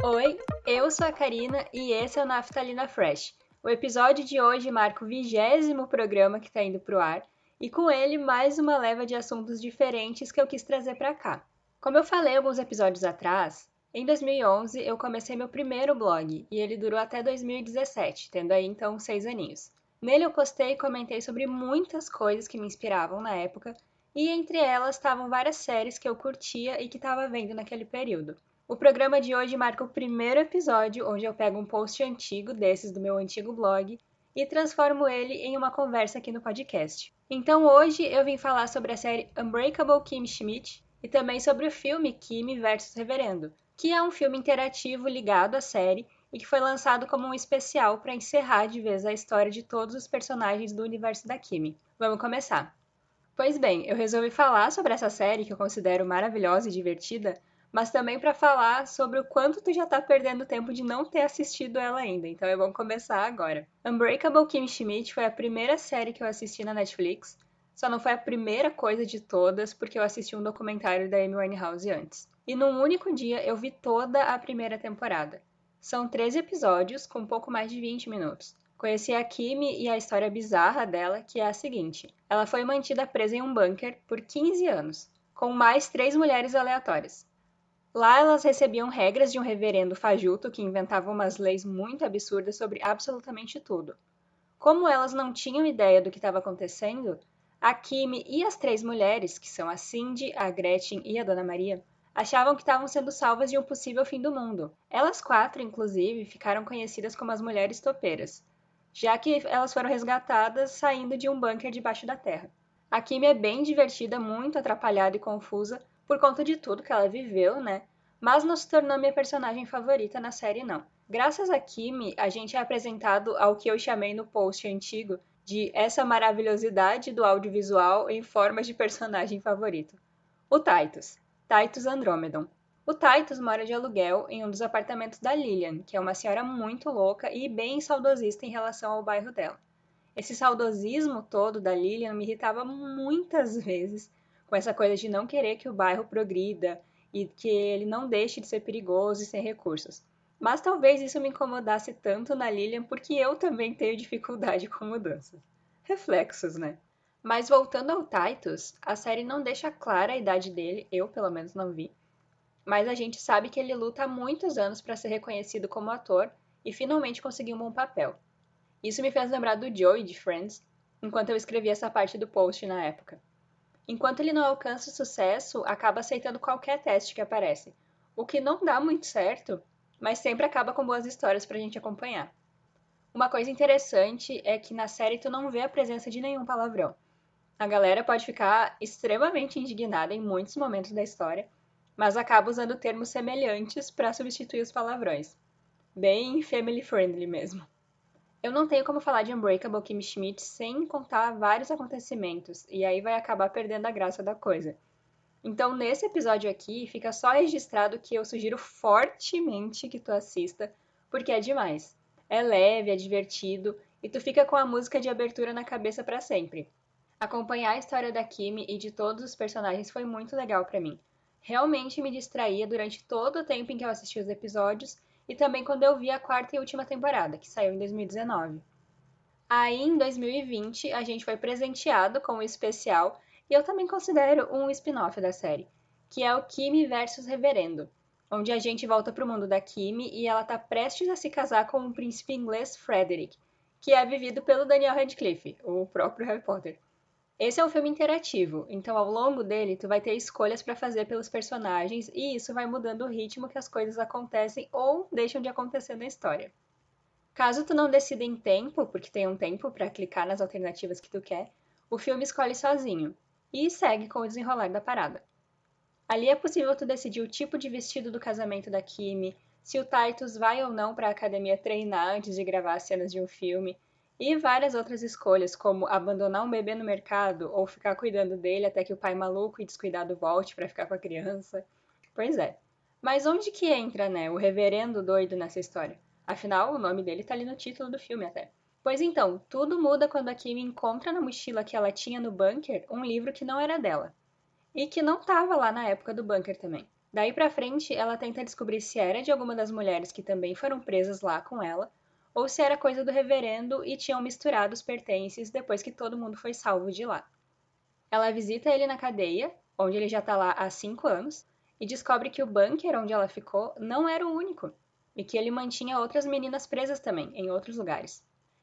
Oi, eu sou a Karina e esse é o Naftalina Fresh. O episódio de hoje marca o 20º programa que está indo pro ar e com ele mais uma leva de assuntos diferentes que eu quis trazer para cá. Como eu falei alguns episódios atrás, em 2011 eu comecei meu primeiro blog e ele durou até 2017, tendo aí então 6 aninhos. Nele eu postei e comentei sobre muitas coisas que me inspiravam na época e entre elas estavam várias séries que eu curtia e que estava vendo naquele período. O programa de hoje marca o primeiro episódio onde eu pego um post antigo desses do meu antigo blog e transformo ele em uma conversa aqui no podcast. Então hoje eu vim falar sobre a série Unbreakable Kimmy Schmidt e também sobre o filme Kimmy vs Reverendo, que é um filme interativo ligado à série e que foi lançado como um especial para encerrar de vez a história de todos os personagens do universo da Kimmy. Vamos começar! Pois bem, eu resolvi falar sobre essa série que eu considero maravilhosa e divertida, mas também para falar sobre o quanto tu já tá perdendo tempo de não ter assistido ela ainda, então vamos começar agora. Unbreakable Kimmy Schmidt foi a primeira série que eu assisti na Netflix, só não foi a primeira coisa de todas porque eu assisti um documentário da Amy Winehouse antes. E num único dia eu vi toda a primeira temporada. São 13 episódios com pouco mais de 20 minutos. Conheci a Kimi e a história bizarra dela, que é a seguinte: ela foi mantida presa em um bunker por 15 anos, com mais 3 mulheres aleatórias. Lá elas recebiam regras de um reverendo fajuto que inventava umas leis muito absurdas sobre absolutamente tudo. Como elas não tinham ideia do que estava acontecendo, a Kimi e as 3 mulheres, que são a Cindy, a Gretchen e a Dona Maria, achavam que estavam sendo salvas de um possível fim do mundo. Elas 4, inclusive, ficaram conhecidas como as mulheres topeiras, já que elas foram resgatadas saindo de um bunker debaixo da terra. A Kimi é bem divertida, muito atrapalhada e confusa por conta de tudo que ela viveu, né? Mas não se tornou minha personagem favorita na série, não. Graças a Kimi, a gente é apresentado ao que eu chamei no post antigo de essa maravilhosidade do audiovisual em formas de personagem favorito. O Titus. Titus Andromedon. O Titus mora de aluguel em um dos apartamentos da Lillian, que é uma senhora muito louca e bem saudosista em relação ao bairro dela. Esse saudosismo todo da Lillian me irritava muitas vezes, com essa coisa de não querer que o bairro progrida e que ele não deixe de ser perigoso e sem recursos. Mas talvez isso me incomodasse tanto na Lillian porque eu também tenho dificuldade com mudanças. Reflexos, né? Mas voltando ao Titus, a série não deixa clara a idade dele, eu pelo menos não vi, mas a gente sabe que ele luta há muitos anos para ser reconhecido como ator e finalmente conseguiu um bom papel. Isso me fez lembrar do Joey de Friends, enquanto eu escrevia essa parte do post na época. Enquanto ele não alcança o sucesso, acaba aceitando qualquer teste que aparece, o que não dá muito certo, mas sempre acaba com boas histórias pra gente acompanhar. Uma coisa interessante é que na série tu não vê a presença de nenhum palavrão. A galera pode ficar extremamente indignada em muitos momentos da história, mas acaba usando termos semelhantes para substituir os palavrões. Bem family friendly mesmo. Eu não tenho como falar de Unbreakable Kimmy Schmidt sem contar vários acontecimentos, e aí vai acabar perdendo a graça da coisa. Então, nesse episódio aqui, fica só registrado que eu sugiro fortemente que tu assista, porque é demais. É leve, é divertido, e tu fica com a música de abertura na cabeça para sempre. Acompanhar a história da Kimi e de todos os personagens foi muito legal para mim. Realmente me distraía durante todo o tempo em que eu assisti os episódios e também quando eu vi a quarta e última temporada, que saiu em 2019. Aí, em 2020, a gente foi presenteado com um especial, e eu também considero um spin-off da série, que é o Kimi versus Reverendo, onde a gente volta pro mundo da Kimi e ela tá prestes a se casar com o príncipe inglês Frederick, que é vivido pelo Daniel Radcliffe, o próprio Harry Potter. Esse é um filme interativo, então ao longo dele tu vai ter escolhas para fazer pelos personagens e isso vai mudando o ritmo que as coisas acontecem ou deixam de acontecer na história. Caso tu não decida em tempo, porque tem um tempo para clicar nas alternativas que tu quer, o filme escolhe sozinho e segue com o desenrolar da parada. Ali é possível tu decidir o tipo de vestido do casamento da Kimi, se o Titus vai ou não para a academia treinar antes de gravar as cenas de um filme, e várias outras escolhas, como abandonar um bebê no mercado ou ficar cuidando dele até que o pai maluco e descuidado volte para ficar com a criança. Pois é. Mas onde que entra, né, o reverendo doido nessa história? Afinal, o nome dele tá ali no título do filme até. Pois então, tudo muda quando a Kimi encontra na mochila que ela tinha no bunker um livro que não era dela. E que não estava lá na época do bunker também. Daí pra frente, ela tenta descobrir se era de alguma das mulheres que também foram presas lá com ela, ou se era coisa do reverendo e tinham misturado os pertences depois que todo mundo foi salvo de lá. Ela visita ele na cadeia, onde ele já tá lá há 5 anos, e descobre que o bunker onde ela ficou não era o único, e que ele mantinha outras meninas presas também, em outros lugares.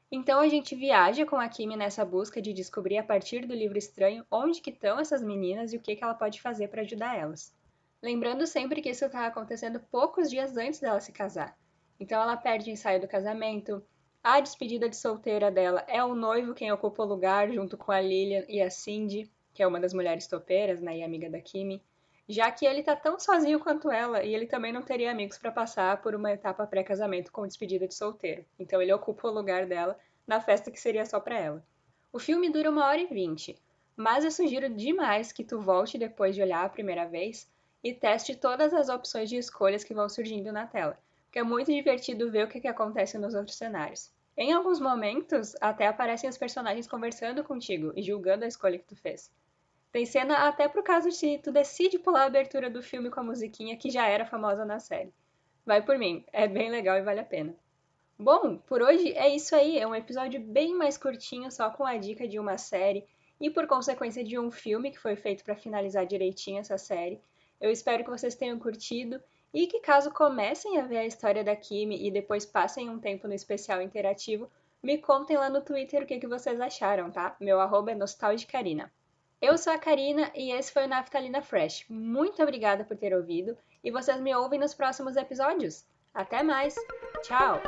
Então a gente viaja com a Kimi nessa busca de descobrir a partir do livro estranho onde que estão essas meninas e o que ela pode fazer para ajudar elas. Lembrando sempre que isso está acontecendo poucos dias antes dela se casar. Então ela perde o ensaio do casamento, a despedida de solteira dela é o noivo quem ocupa o lugar junto com a Lilian e a Cindy, que é uma das mulheres topeiras, né, e amiga da Kimi, já que ele tá tão sozinho quanto ela e ele também não teria amigos para passar por uma etapa pré-casamento com despedida de solteiro. Então ele ocupa o lugar dela na festa que seria só para ela. O filme dura 1h20, mas eu sugiro demais que tu volte depois de olhar a primeira vez e teste todas as opções de escolhas que vão surgindo na tela, porque é muito divertido ver o que acontece nos outros cenários. Em alguns momentos, até aparecem os personagens conversando contigo e julgando a escolha que tu fez. Tem cena até pro caso de tu decide pular a abertura do filme com a musiquinha que já era famosa na série. Vai por mim, é bem legal e vale a pena. Bom, por hoje é isso aí, é um episódio bem mais curtinho, só com a dica de uma série e por consequência de um filme que foi feito para finalizar direitinho essa série. Eu espero que vocês tenham curtido e que caso comecem a ver a história da Kimi e depois passem um tempo no especial interativo, me contem lá no Twitter o que vocês acharam, tá? Meu arroba é nostalgicarina. Eu sou a Karina e esse foi o Naftalina Fresh. Muito obrigada por ter ouvido e vocês me ouvem nos próximos episódios. Até mais! Tchau!